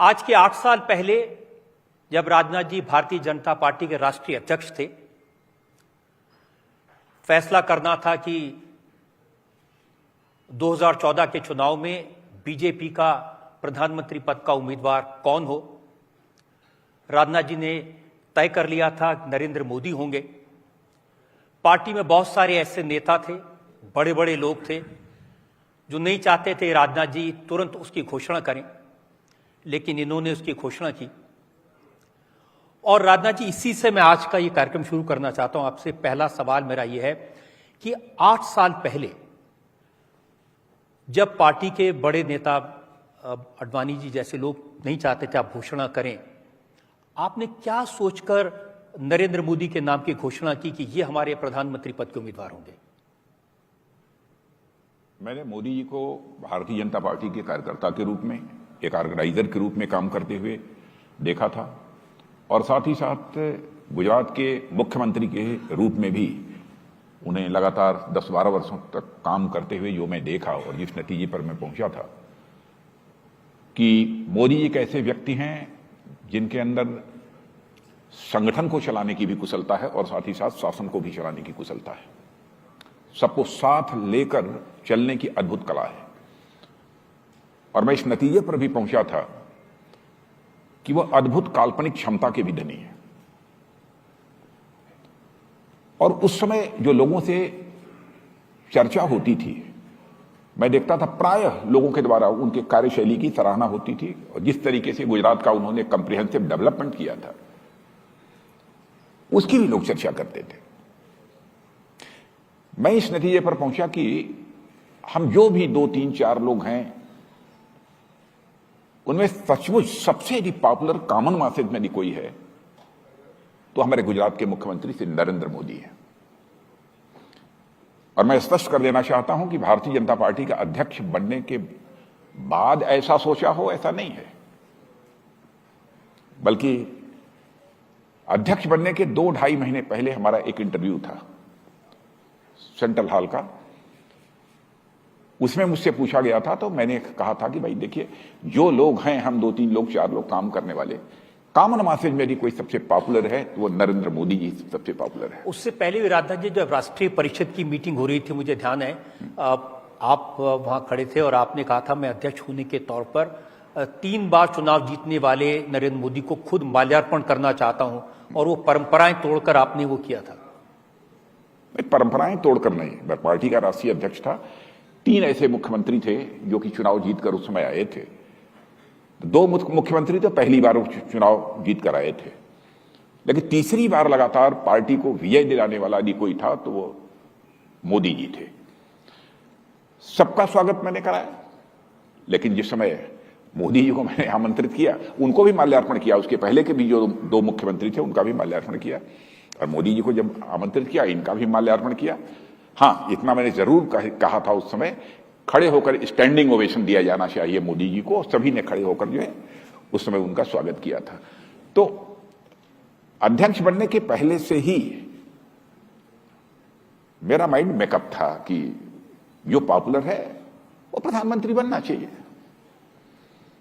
आज के 8 साल पहले जब राजनाथ जी भारतीय जनता पार्टी के राष्ट्रीय अध्यक्ष थे, फैसला करना था कि 2014 के चुनाव में बीजेपी का प्रधानमंत्री पद का उम्मीदवार कौन हो। राजनाथ जी ने तय कर लिया था नरेंद्र मोदी होंगे। पार्टी में बहुत सारे ऐसे नेता थे, बड़े बड़े लोग थे जो नहीं चाहते थे राजनाथ जी तुरंत उसकी घोषणा करें, लेकिन इन्होंने उसकी घोषणा की। और राजनाथ जी, इसी से मैं आज का ये कार्यक्रम शुरू करना चाहता हूं। आपसे पहला सवाल मेरा ये है कि 8 साल पहले जब पार्टी के बड़े नेता अडवाणी जी जैसे लोग नहीं चाहते थे आप घोषणा करें, आपने क्या सोचकर नरेंद्र मोदी के नाम की घोषणा की कि ये हमारे प्रधानमंत्री पद के उम्मीदवार होंगे? मैंने मोदी जी को भारतीय जनता पार्टी के कार्यकर्ता के रूप में, एक ऑर्गेनाइजर के रूप में काम करते हुए देखा था, और साथ ही साथ गुजरात के मुख्यमंत्री के रूप में भी उन्हें लगातार 10-12 वर्षों तक काम करते हुए जो मैं देखा और जिस नतीजे पर मैं पहुंचा था कि मोदी एक ऐसे व्यक्ति हैं जिनके अंदर संगठन को चलाने की भी कुशलता है और साथ ही साथ शासन को भी चलाने की कुशलता है। सबको साथ लेकर चलने की अद्भुत कला है। और मैं इस नतीजे पर भी पहुंचा था कि वह अद्भुत काल्पनिक क्षमता के भी धनी है। और उस समय जो लोगों से चर्चा होती थी, मैं देखता था प्रायः लोगों के द्वारा उनके कार्यशैली की सराहना होती थी और जिस तरीके से गुजरात का उन्होंने कम्प्रिहेंसिव डेवलपमेंट किया था उसकी भी लोग चर्चा करते थे। मैं इस नतीजे पर पहुंचा कि हम जो भी 2-3-4 लोग हैं उनमें सचमुच सबसे यदि पॉपुलर कॉमन मैसेज में यदि कोई है तो हमारे गुजरात के मुख्यमंत्री श्री नरेंद्र मोदी हैं। और मैं स्पष्ट कर देना चाहता हूं कि भारतीय जनता पार्टी का अध्यक्ष बनने के बाद ऐसा सोचा हो, ऐसा नहीं है, बल्कि अध्यक्ष बनने के 2-2.5 महीने पहले हमारा एक इंटरव्यू था सेंट्रल हॉल का। उसमें मुझसे पूछा गया था तो मैंने कहा था कि भाई देखिए, जो लोग हैं, हम 2-3 लोग 4 लोग काम करने वाले, कॉमन मैसेज में यदि कोई सबसे पॉपुलर है तो वो नरेंद्र मोदी जी सबसे पॉपुलर है। उससे पहले भी राजनाथ जी जब राष्ट्रीय परिषद की मीटिंग हो रही थी, मुझे ध्यान है आप वहां खड़े थे और आपने कहा था मैं अध्यक्ष होने के तौर पर 3 बार चुनाव जीतने वाले नरेंद्र मोदी को खुद माल्यार्पण करना चाहता हूं, और वो परंपराएं तोड़कर आपने वो किया था। परंपराएं तोड़कर नहीं, मैं पार्टी का राष्ट्रीय अध्यक्ष था। 3 ऐसे मुख्यमंत्री थे जो कि चुनाव जीतकर उस समय आए थे। 2 मुख्यमंत्री तो पहली बार चुनाव जीत कर आए थे, लेकिन तीसरी बार लगातार पार्टी को विजय दिलाने वाला यदि कोई था तो वो मोदी जी थे। सबका स्वागत मैंने कराया, लेकिन जिस समय मोदी जी को मैंने आमंत्रित किया, उनको भी माल्यार्पण किया। उसके पहले के भी जो 2 मुख्यमंत्री थे उनका भी माल्यार्पण किया, और मोदी जी को जब आमंत्रित किया इनका भी माल्यार्पण किया। हाँ, इतना मैंने जरूर कहा था उस समय, खड़े होकर स्टैंडिंग ओवेशन दिया जाना चाहिए मोदी जी को। सभी ने खड़े होकर जो है उस समय उनका स्वागत किया था। तो अध्यक्ष बनने के पहले से ही मेरा माइंड मेकअप था कि जो पॉपुलर है वो प्रधानमंत्री बनना चाहिए।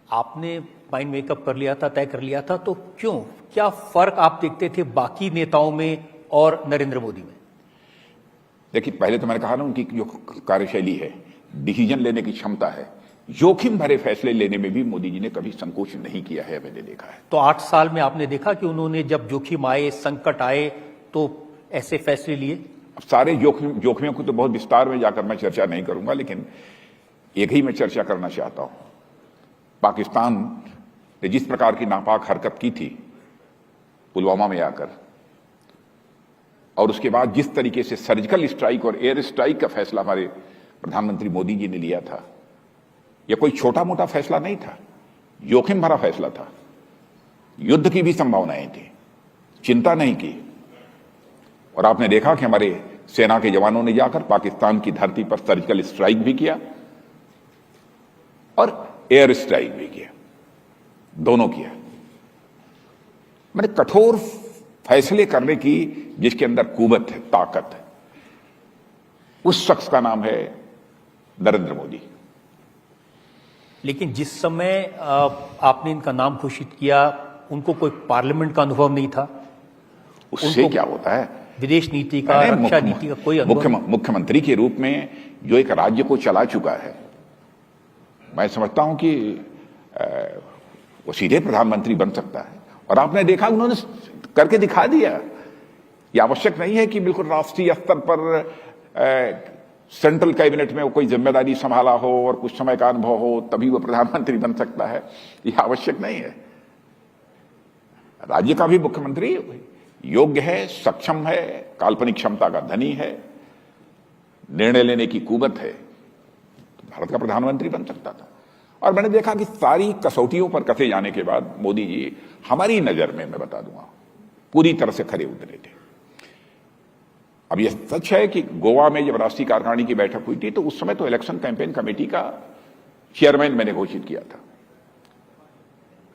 आपने माइंड मेकअप कर लिया था, तय कर लिया था, तो क्यों, क्या फर्क आप देखते थे बाकी नेताओं में और नरेंद्र मोदी में? देखिए, पहले तो मैंने कहा ना, उनकी जो कार्यशैली है, डिसीजन लेने की क्षमता है, जोखिम भरे फैसले लेने में भी मोदी जी ने कभी संकोच नहीं किया है, मैंने देखा है। तो 8 साल में आपने देखा कि उन्होंने जब जोखिम आए, संकट आए, तो ऐसे फैसले लिए? अब सारे जोखिमों को तो बहुत विस्तार में जाकर मैं चर्चा नहीं करूंगा, लेकिन एक ही मैं चर्चा करना चाहता हूं। पाकिस्तान ने जिस प्रकार की नापाक हरकत की थी पुलवामा में आकर, और उसके बाद जिस तरीके से सर्जिकल स्ट्राइक और एयर स्ट्राइक का फैसला हमारे प्रधानमंत्री मोदी जी ने लिया था, यह कोई छोटा मोटा फैसला नहीं था, जोखिम भरा फैसला था। युद्ध की भी संभावनाएं थी, चिंता नहीं की। और आपने देखा कि हमारे सेना के जवानों ने जाकर पाकिस्तान की धरती पर सर्जिकल स्ट्राइक भी किया और एयर स्ट्राइक भी किया, दोनों किया। मैंने कठोर फैसले करने की जिसके अंदर कुवत है, ताकत है, उस शख्स का नाम है नरेंद्र मोदी। लेकिन जिस समय आपने इनका नाम घोषित किया, उनको कोई पार्लियामेंट का अनुभव नहीं था। उससे क्या होता है? विदेश नीति का, रक्षा नीति का कोई अनुभव नहीं। मुख्यमंत्री के रूप में जो एक राज्य को चला चुका है, मैं समझता हूं कि वो सीधे प्रधानमंत्री बन सकता है। और आपने देखा उन्होंने करके दिखा दिया। ये आवश्यक नहीं है कि बिल्कुल राष्ट्रीय स्तर पर सेंट्रल कैबिनेट में वो कोई जिम्मेदारी संभाला हो और कुछ समय का अनुभव हो तभी वो प्रधानमंत्री बन सकता है। ये आवश्यक नहीं है। राज्य का भी मुख्यमंत्री योग्य है, सक्षम है, काल्पनिक क्षमता का धनी है, निर्णय लेने की कुवत है, तो भारत का प्रधानमंत्री बन सकता था। और मैंने देखा कि सारी कसौटियों पर कसे जाने के बाद मोदी जी हमारी नजर में, मैं बता दूंगा, पूरी तरह से खरे उतरे थे। अब यह सच है कि गोवा में जब राष्ट्रीय कार्यकारिणी की बैठक हुई थी तो उस समय तो इलेक्शन कैंपेन कमेटी का चेयरमैन मैंने घोषित किया था।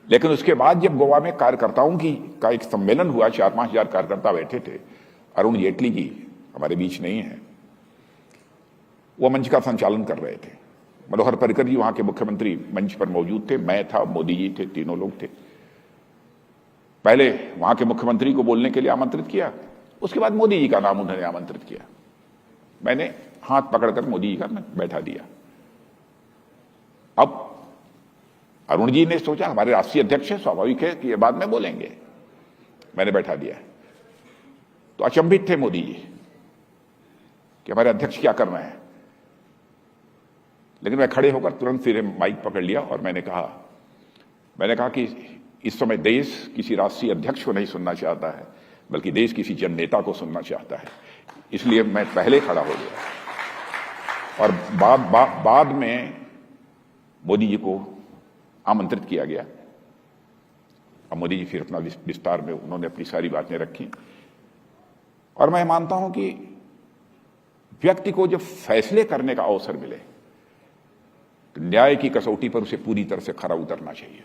लेकिन उसके बाद जब गोवा में कार्यकर्ताओं का एक सम्मेलन हुआ, 4-5 हजार कार्यकर्ता बैठे थे, अरुण जेटली जी हमारे बीच नहीं है, वो मंच का संचालन कर रहे थे। मनोहर पर्रिकर जी वहां के मुख्यमंत्री मंच पर मौजूद थे, मैं था, मोदी जी थे, तीनों लोग थे। पहले वहां के मुख्यमंत्री को बोलने के लिए आमंत्रित किया, उसके बाद मोदी जी का नाम उन्होंने आमंत्रित किया। मैंने हाथ पकड़कर मोदी जी का बैठा दिया। अब अरुण जी ने सोचा हमारे राष्ट्रीय अध्यक्ष है, स्वाभाविक है कि ये बाद में बोलेंगे, मैंने बैठा दिया। तो अचंभित थे मोदी जी कि हमारे अध्यक्ष क्या कर रहे हैं। लेकिन मैं खड़े होकर तुरंत फिर माइक पकड़ लिया और मैंने कहा कि इस समय देश किसी राष्ट्रीय अध्यक्ष को नहीं सुनना चाहता है, बल्कि देश किसी जन नेता को सुनना चाहता है। इसलिए मैं पहले खड़ा हो गया और बाद में मोदी जी को आमंत्रित किया गया। अब मोदी जी फिर अपना विस्तार में उन्होंने अपनी सारी बातें रखी। और मैं मानता हूं कि व्यक्ति को जब फैसले करने का अवसर मिले तो न्याय की कसौटी पर उसे पूरी तरह से खरा उतरना चाहिए।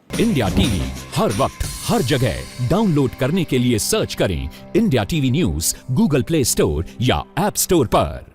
इंडिया टीवी हर वक्त हर जगह डाउनलोड करने के लिए सर्च करें India TV news Google play store या ऐप स्टोर पर।